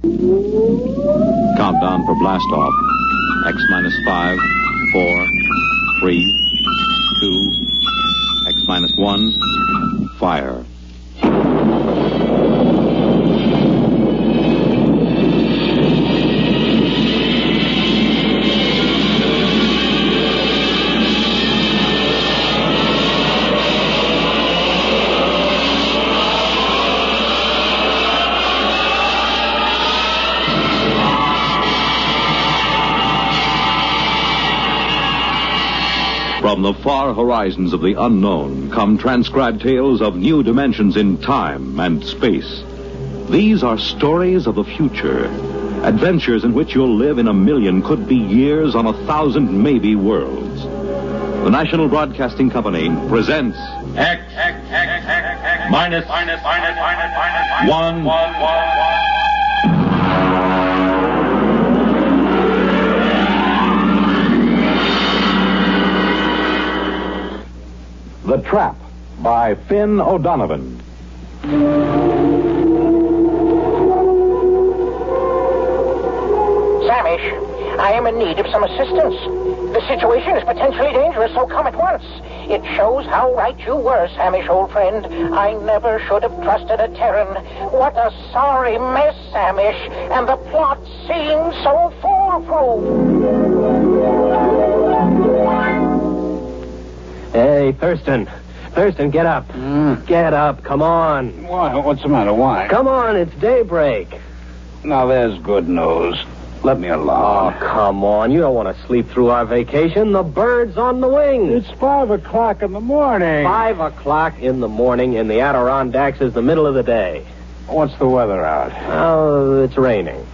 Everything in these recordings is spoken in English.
Countdown for blast off. X minus 5, 4, 3, 2, X minus 1, fire. From the far horizons of the unknown come transcribed tales of new dimensions in time and space. These are stories of the future, adventures in which you'll live in a million, could be years, on 1,000 maybe worlds. The National Broadcasting Company presents X minus 1. The Trap by Finn O'Donovan. Samish, I am in need of some assistance. The situation is potentially dangerous, so come at once. It shows how right you were, Samish, old friend. I never should have trusted a Terran. What a sorry mess, Samish, and the plot seems so foolproof. Hey, Thurston, get up. Get up, come on. Why? What's the matter? Why? Come on, it's daybreak. Now, there's good news. Let me alone. Oh, come on. You don't want to sleep through our vacation. The bird's on the wing. It's 5 o'clock in the morning. 5 o'clock in the morning in the Adirondacks is the middle of the day. What's the weather out? Oh, it's raining.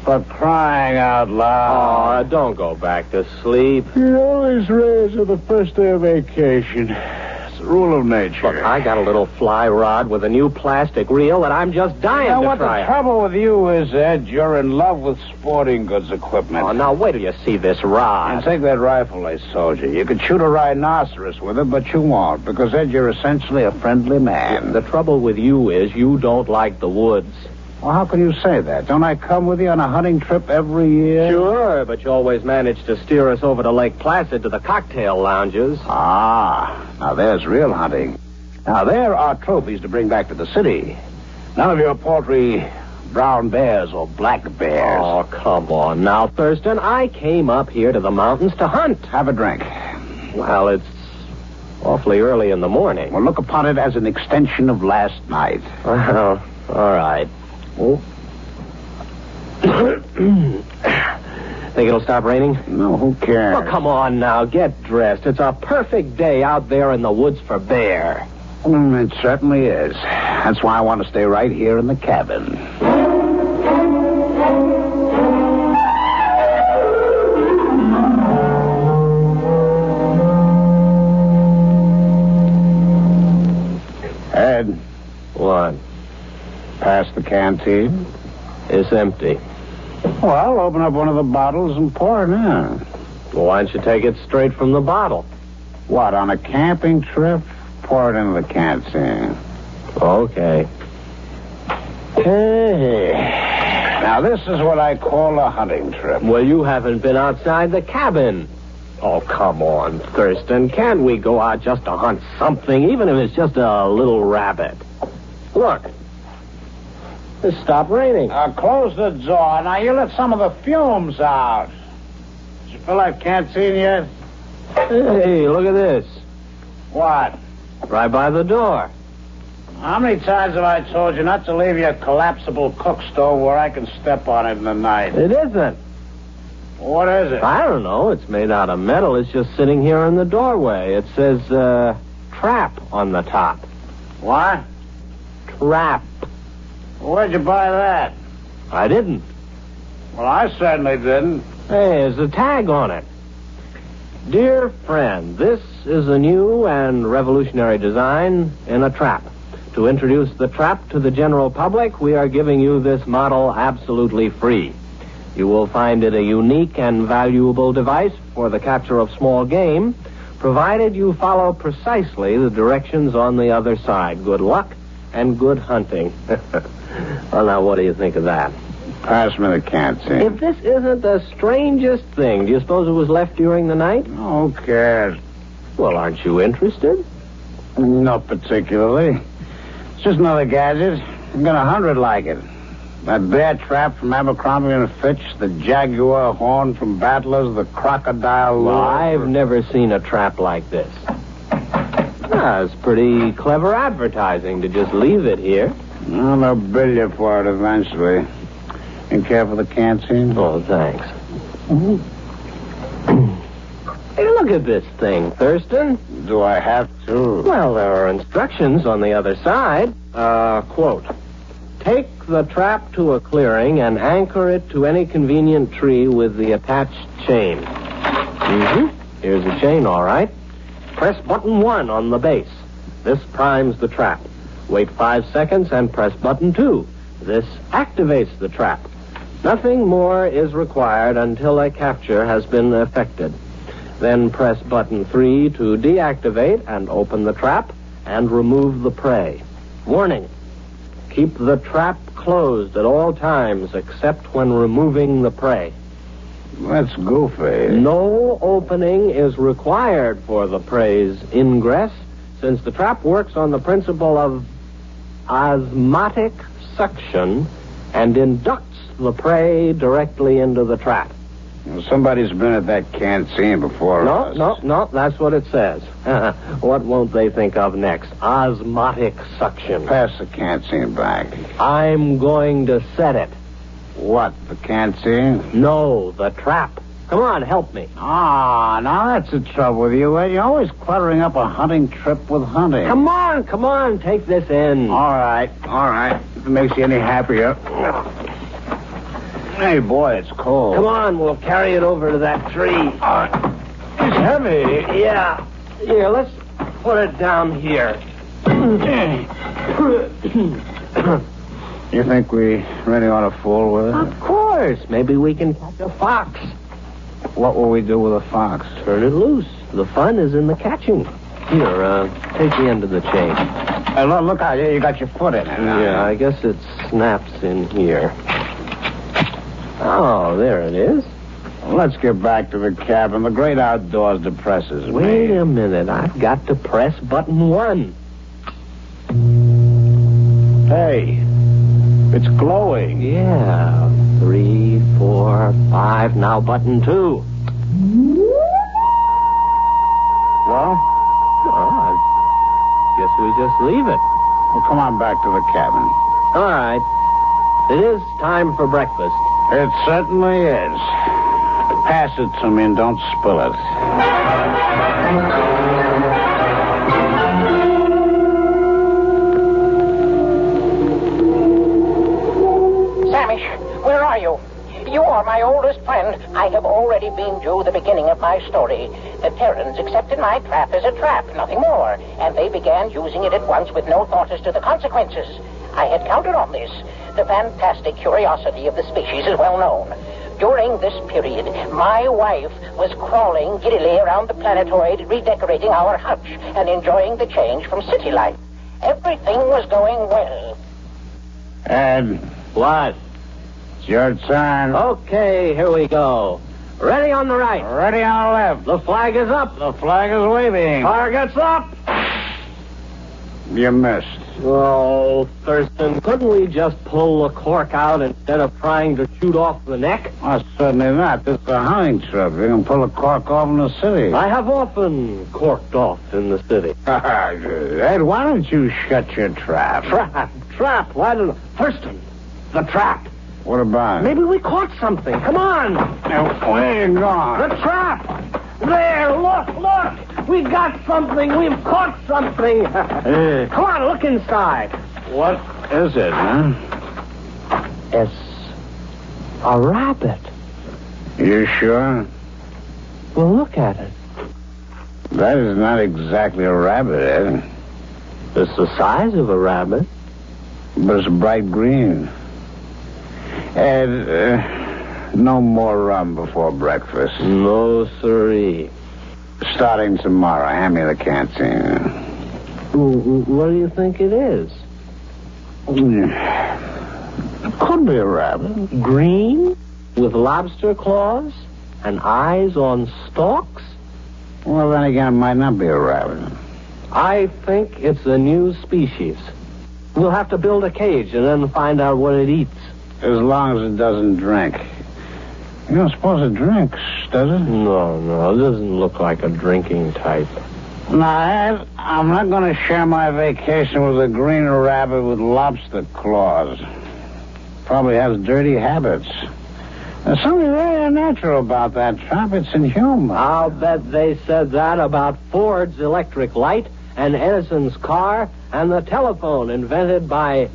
For crying out loud. Oh, don't go back to sleep. It always rains on the first day of vacation. It's the rule of nature. Look, I got a little fly rod with a new plastic reel that I'm just dying to what try. The trouble with you is, Ed, you're in love with sporting goods equipment. Oh, now wait till you see this rod. And take that rifle I sold you. You could shoot a rhinoceros with it, but you won't, because, Ed, you're essentially a friendly man. The trouble with you is you don't like the woods. Well, how can you say that? Don't I come with you on a hunting trip every year? Sure, but you always manage to steer us over to Lake Placid to the cocktail lounges. Ah, now there's real hunting. Now there are trophies to bring back to the city. None of your paltry brown bears or black bears. Oh, come on now, Thurston. I came up here to the mountains to hunt. Have a drink. Well, it's awfully early in the morning. Well, look upon it as an extension of last night. Well, all right. Oh. Think it'll stop raining? No, who cares? Oh, come on now. Get dressed. It's a perfect day out there in the woods for bear. It certainly is. That's why I want to stay right here in the cabin. Ed. What? Past the canteen? It's empty. Well, open up one of the bottles and pour it in. Well, why don't you take it straight from the bottle? What, on a camping trip? Pour it into the canteen. Okay. Hey. Now, this is what I call a hunting trip. Well, you haven't been outside the cabin. Oh, come on, Thurston. Can't we go out just to hunt something, even if it's just a little rabbit? Look. It's stopped raining. Close the door. Now, you let some of the fumes out. Did you fill that canteen yet? Hey, look at this. What? Right by the door. How many times have I told you not to leave your collapsible cook stove where I can step on it in the night? It isn't. What is it? I don't know. It's made out of metal. It's just sitting here in the doorway. It says, trap on the top. What? Trap. Where'd you buy that? I didn't. Well, I certainly didn't. Hey, there's a tag on it. Dear friend, this is a new and revolutionary design in a trap. To introduce the trap to the general public, we are giving you this model absolutely free. You will find it a unique and valuable device for the capture of small game, provided you follow precisely the directions on the other side. Good luck and good hunting. Well, now, what do you think of that? Pass me the canteen. If this isn't the strangest thing, do you suppose it was left during the night? Who cares? Well, aren't you interested? Not particularly. It's just another gadget. I've got 100 like it. That bear trap from Abercrombie and Fitch, the jaguar horn from Battlers, the crocodile Well, lure. I've never seen a trap like this. It's pretty clever advertising to just leave it here. Well, they'll bill you for it eventually. You care for the canteen? Oh, thanks. Hey, look at this thing, Thurston. Do I have to? Well, there are instructions on the other side. Quote, take the trap to a clearing and anchor it to any convenient tree with the attached chain. Here's the chain, all right. Press button 1 on the base. This primes the trap. Wait 5 seconds and press button 2. This activates the trap. Nothing more is required until a capture has been effected. Then press button 3 to deactivate and open the trap and remove the prey. Warning, keep the trap closed at all times except when removing the prey. That's goofy. No opening is required for the prey's ingress, since the trap works on the principle of osmotic suction and inducts the prey directly into the trap. Well, somebody's been at that canteen before us. No, that's what it says. What won't they think of next? Osmotic suction. Pass the canteen back. I'm going to set it. What, the canteen? No, the trap. Come on, help me. Ah, now that's the trouble with you, Ed. You're always cluttering up a hunting trip with hunting. Come on, take this in. All right. If it makes you any happier. Hey, boy, it's cold. Come on, we'll carry it over to that tree. It's heavy. Yeah. Here, let's put it down here. You think we really ought to fool with it? Of course. Maybe we can catch a fox. What will we do with a fox? Turn it loose. The fun is in the catching. Here, take the end of the chain. Hey, look out here. You got your foot in it. Yeah, I guess it snaps in here. Oh, there it is. Let's get back to the cabin. The great outdoors depresses me. Wait a minute. I've got to press button 1. Hey, it's glowing. Yeah. 3, 4, 5. Now button 2. Well? Oh, I guess we just leave it. Well, come on back to the cabin. All right. It is time for breakfast. It certainly is. Pass it to me and don't spill it. Samish, where are you? You are my oldest friend. I have already beamed you the beginning of my story. The Terrans accepted my trap as a trap, nothing more, and they began using it at once with no thought as to the consequences. I had counted on this. The fantastic curiosity of the species is well known. During this period, my wife was crawling giddily around the planetoid, redecorating our hutch and enjoying the change from city life. Everything was going well. Ed, What? it's your turn. Okay, here we go. Ready on the right. Ready on the left. The flag is up. The flag is waving. Target's up. You missed. Oh, Thurston, couldn't we just pull the cork out instead of trying to shoot off the neck? Oh, certainly not. This is a hunting trip. You can pull a cork off in the city. I have often corked off in the city. Ed, why don't you shut your trap? Trap. Why don't... Thurston, the trap. What about it? Maybe we caught something. Come on. Now, where you The going? trap. There, look. We've got something. We've caught something. Come on, look inside. What is it, huh? It's a rabbit. You sure? Well, look at it. That is not exactly a rabbit, Ed. It's the size of a rabbit. But it's bright green. Ed, no more rum before breakfast. No, siree. Starting tomorrow, hand me the canteen. What do you think it is? It could be a rabbit. Green, with lobster claws, and eyes on stalks? Well, then again, it might not be a rabbit. I think it's a new species. We'll have to build a cage and then find out what it eats. As long as it doesn't drink. You don't suppose it drinks, does it? No, it doesn't look like a drinking type. Now, Ed, I'm not going to share my vacation with a green rabbit with lobster claws. Probably has dirty habits. There's something very unnatural about that trap. It's inhuman. I'll bet they said that about Ford's electric light and Edison's car and the telephone invented by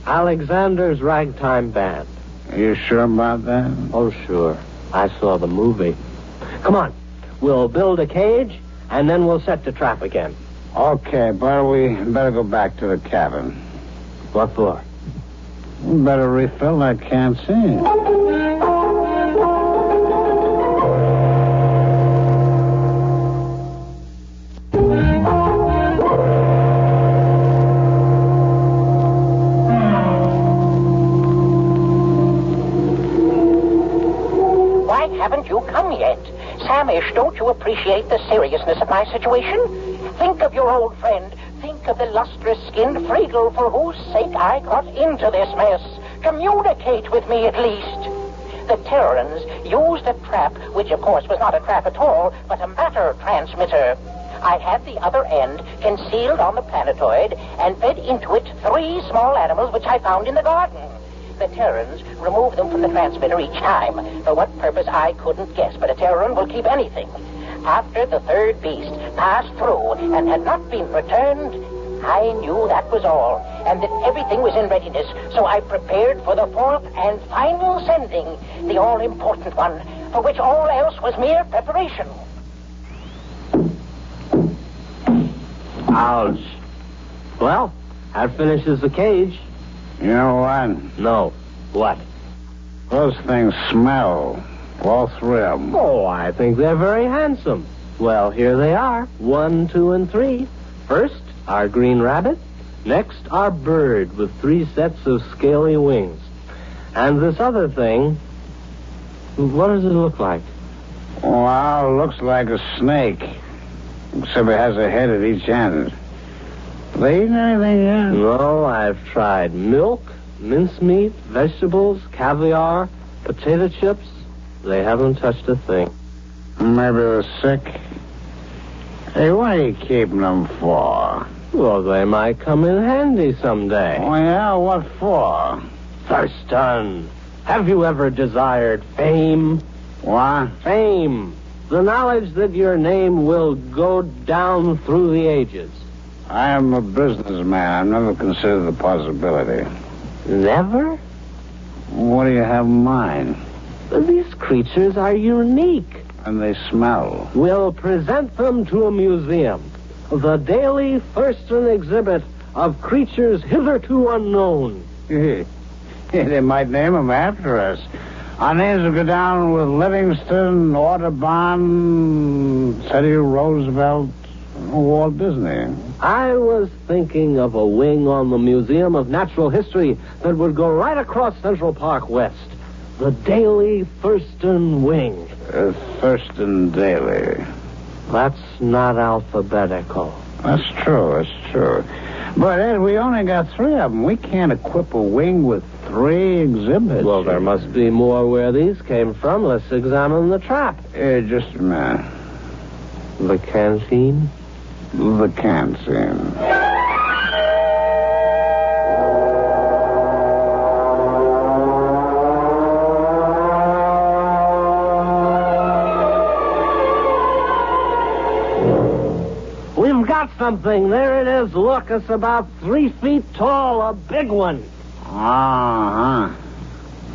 Alexander's ragtime band. Are you sure about that? Oh, sure. I saw the movie. Come on. We'll build a cage, and then we'll set the trap again. Okay, but we better go back to the cabin. What for? We better refill that canteen. Why haven't you come yet? Samish, don't you appreciate the seriousness of my situation? Think of your old friend. Think of the lustrous-skinned Friedel for whose sake I got into this mess. Communicate with me at least. The Terrans used a trap, which of course was not a trap at all, but a matter transmitter. I had the other end concealed on the planetoid and fed into it 3 small animals which I found in the garden. The Terrans removed them from the transmitter each time. For what purpose I couldn't guess, but a Terran will keep anything. After the 3rd beast passed through and had not been returned, I knew that was all, and that everything was in readiness, so I prepared for the 4th and final sending, the all-important one, for which all else was mere preparation. Ouch. Well, that finishes the cage. You know what? No. What? Those things smell. All 3 of them. Oh, I think they're very handsome. Well, here they are. 1, 2, and 3. First, our green rabbit. Next, our bird with 3 sets of scaly wings. And this other thing, what does it look like? Well, it looks like a snake. Except it has a head at each end. They eaten anything yet? No, I've tried milk, mincemeat, vegetables, caviar, potato chips. They haven't touched a thing. Maybe they're sick. Hey, what are you keeping them for? Well, they might come in handy someday. Oh, yeah? What for? Thurston, have you ever desired fame? What? Fame. The knowledge that your name will go down through the ages. I am a businessman. I've never considered the possibility. Never? What do you have in mind? These creatures are unique. And they smell. We'll present them to a museum. The daily Thurston exhibit of creatures hitherto unknown. They might name them after us. Our names will go down with Livingston, Audubon, Teddy Roosevelt, Walt Disney. I was thinking of a wing on the Museum of Natural History that would go right across Central Park West. The Daily Thurston Wing. Thurston Daily. That's not alphabetical. That's true. But, Ed, we only got 3 of them. We can't equip a wing with 3 exhibits. Well, there must be more where these came from. Let's examine the trap. Just a minute. The canteen? The canteen. We've got something. There it is. Look, it's about 3 feet tall. A big one. Uh-huh.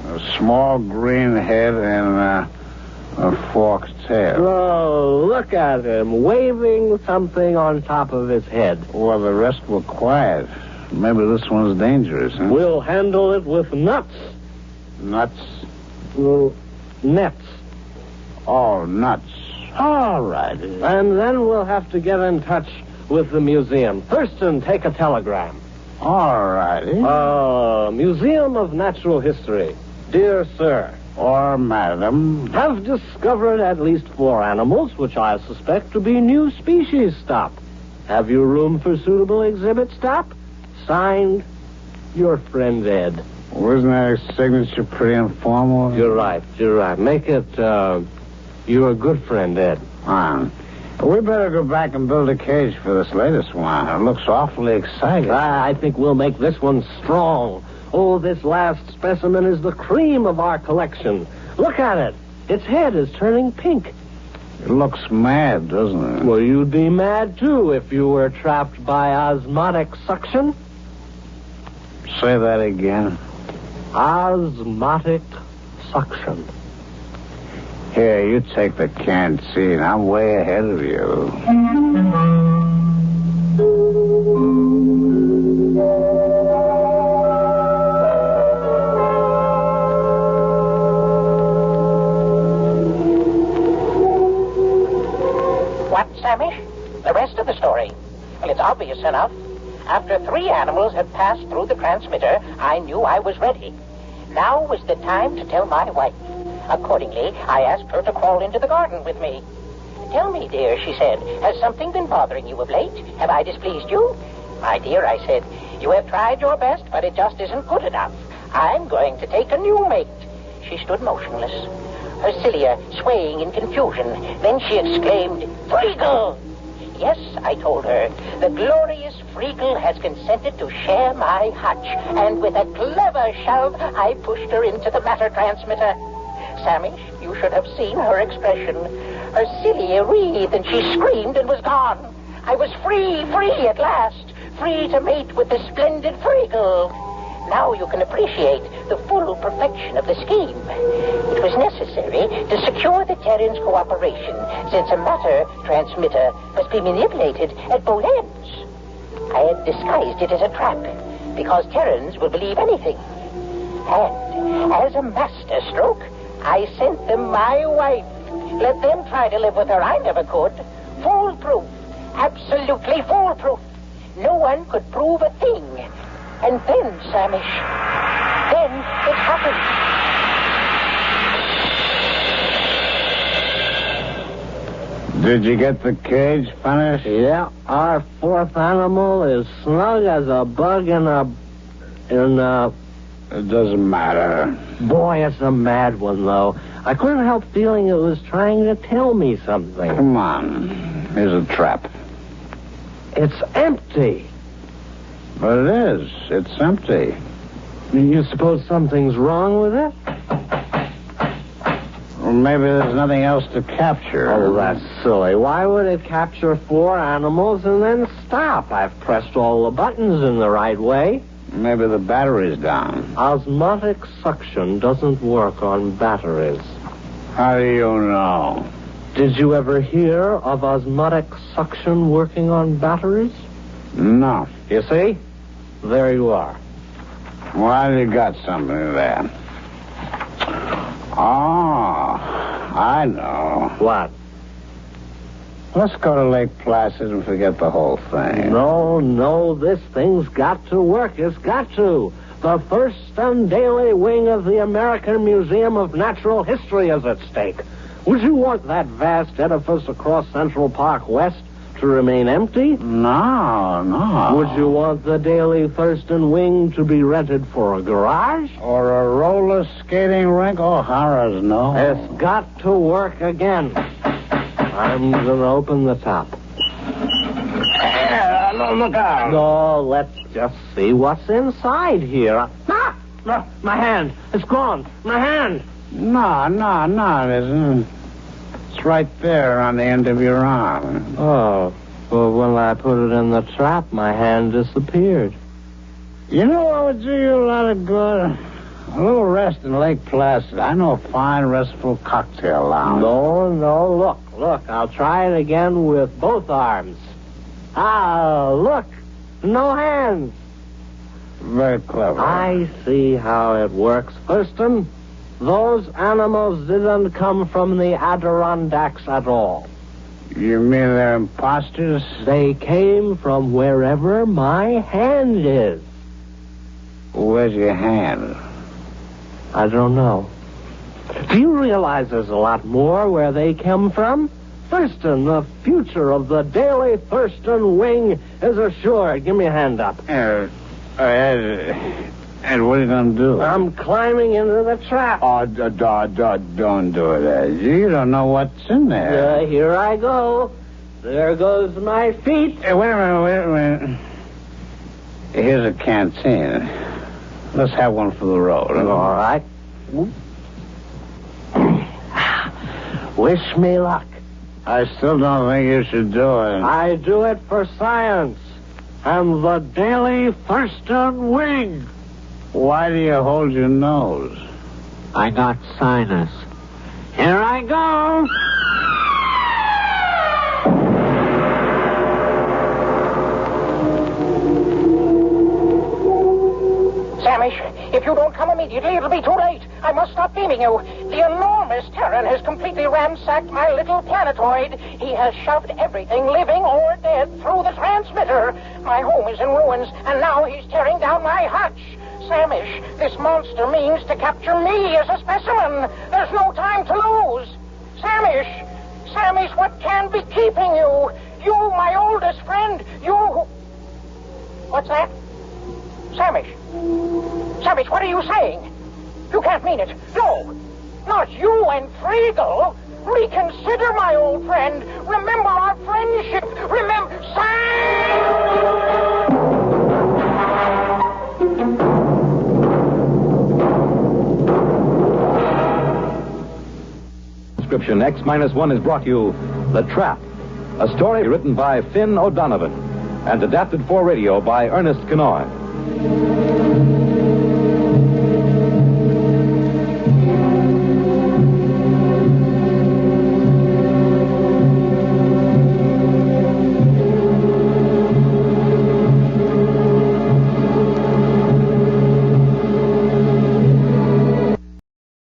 A small green head and a forked tail. Oh, look at him, waving something on top of his head. Well, the rest were quiet. Maybe this one's dangerous, huh? We'll handle it with nuts. Nuts? Well, nets. Oh, nuts. All right. And then we'll have to get in touch with the museum. Thurston, take a telegram. All righty. Museum of Natural History. Dear sir, Or madam. have discovered at least 4 animals which I suspect to be new species. Stop. Have you room for suitable exhibit? Stop. Signed, your friend Ed. Wasn't that signature pretty informal? You're right. Make it, your good friend Ed. Fine. We better go back and build a cage for this latest one. It looks awfully exciting. I think we'll make this one strong. Oh, this last specimen is the cream of our collection. Look at it. Its head is turning pink. It looks mad, doesn't it? Well, you'd be mad, too, if you were trapped by osmotic suction. Say that again. Osmotic suction. Here, you take the canned seat. I'm way ahead of you. What, Sammy? The rest of the story? Well, it's obvious enough. After 3 animals had passed through the transmitter, I knew I was ready. Now was the time to tell my wife. Accordingly, I asked her to crawl into the garden with me. Tell me, dear, she said, has something been bothering you of late? Have I displeased you? My dear, I said, you have tried your best, but it just isn't good enough. I'm going to take a new mate. She stood motionless, her cilia swaying in confusion. Then she exclaimed, Freagle! Yes, I told her, the glorious Freagle has consented to share my hutch, and with a clever shove, I pushed her into the matter transmitter. Sammy, you should have seen her expression. Her cilia wreathed, and she screamed and was gone. I was free at last, free to mate with the splendid Freagle. Now you can appreciate the full perfection of the scheme. It was necessary to secure the Terran's cooperation, since a matter transmitter must be manipulated at both ends. I had disguised it as a trap, because Terrans will believe anything. And as a master stroke, I sent them my wife. Let them try to live with her. I never could. Foolproof. Absolutely foolproof. No one could prove a thing. And then, Samish, then it happened. Did you get the cage finished? Yeah, our 4th animal is snug as a bug in a... It doesn't matter. Boy, it's a mad one, though. I couldn't help feeling it was trying to tell me something. Come on. Here's a trap. It's empty. But it is. It's empty. You suppose something's wrong with it? Well, maybe there's nothing else to capture. Oh, that's silly. Why would it capture 4 animals and then stop? I've pressed all the buttons in the right way. Maybe the battery's down. Osmotic suction doesn't work on batteries. How do you know? Did you ever hear of osmotic suction working on batteries? No. You see? There you are. Well, you got something there. Oh, I know. What? Let's go to Lake Placid and forget the whole thing. No, this thing's got to work. It's got to. The first and daily wing of the American Museum of Natural History is at stake. Would you want that vast edifice across Central Park West to remain empty? No. Would you want the daily Thurston wing to be rented for a garage? Or a roller skating rink? Oh, horrors, no. It's got to work again. I'm going to open the top. Look out. No, let's just see what's inside here. My hand. It's gone. My hand. No, it isn't. It's right there on the end of your arm. Oh, well, when I put it in the trap, my hand disappeared. You know what would do you a lot of good? A little rest in Lake Placid. I know a fine, restful cocktail lounge. No, look. I'll try it again with both arms. Look. No hands. Very clever. I see how it works. Thurston, those animals didn't come from the Adirondacks at all. You mean they're imposters? They came from wherever my hand is. Where's your hand? I don't know. Do you realize there's a lot more where they come from? Thurston, the future of the Daily Thurston Wing is assured. Give me a hand up. Ed, what are you going to do? I'm climbing into the trap. Oh, don't do it, Ed. You don't know what's in there. Here I go. There goes my feet. Hey, wait a minute. Here's a canteen. Let's have one for the road. All right. Wish me luck. I still don't think you should do it. I do it for science. And the Daily Thurston Wing. Why do you hold your nose? I got sinus. Here I go. Samish, if you don't come immediately, it'll be too late. I must stop beaming you. The enormous Terran has completely ransacked my little planetoid. He has shoved everything, living or dead, through the transmitter. My home is in ruins, and now he's tearing down my hutch. Samish, this monster means to capture me as a specimen. There's no time to lose. Samish, what can be keeping you? You, my oldest friend, you who... What's that? Samish, what are you saying? You can't mean it. No, not you and Friegel. Reconsider, my old friend. Remember our friendship. Remember... Description X-1 is brought you The Trap, a story written by Finn O'Donovan and adapted for radio by Ernest Kenoy.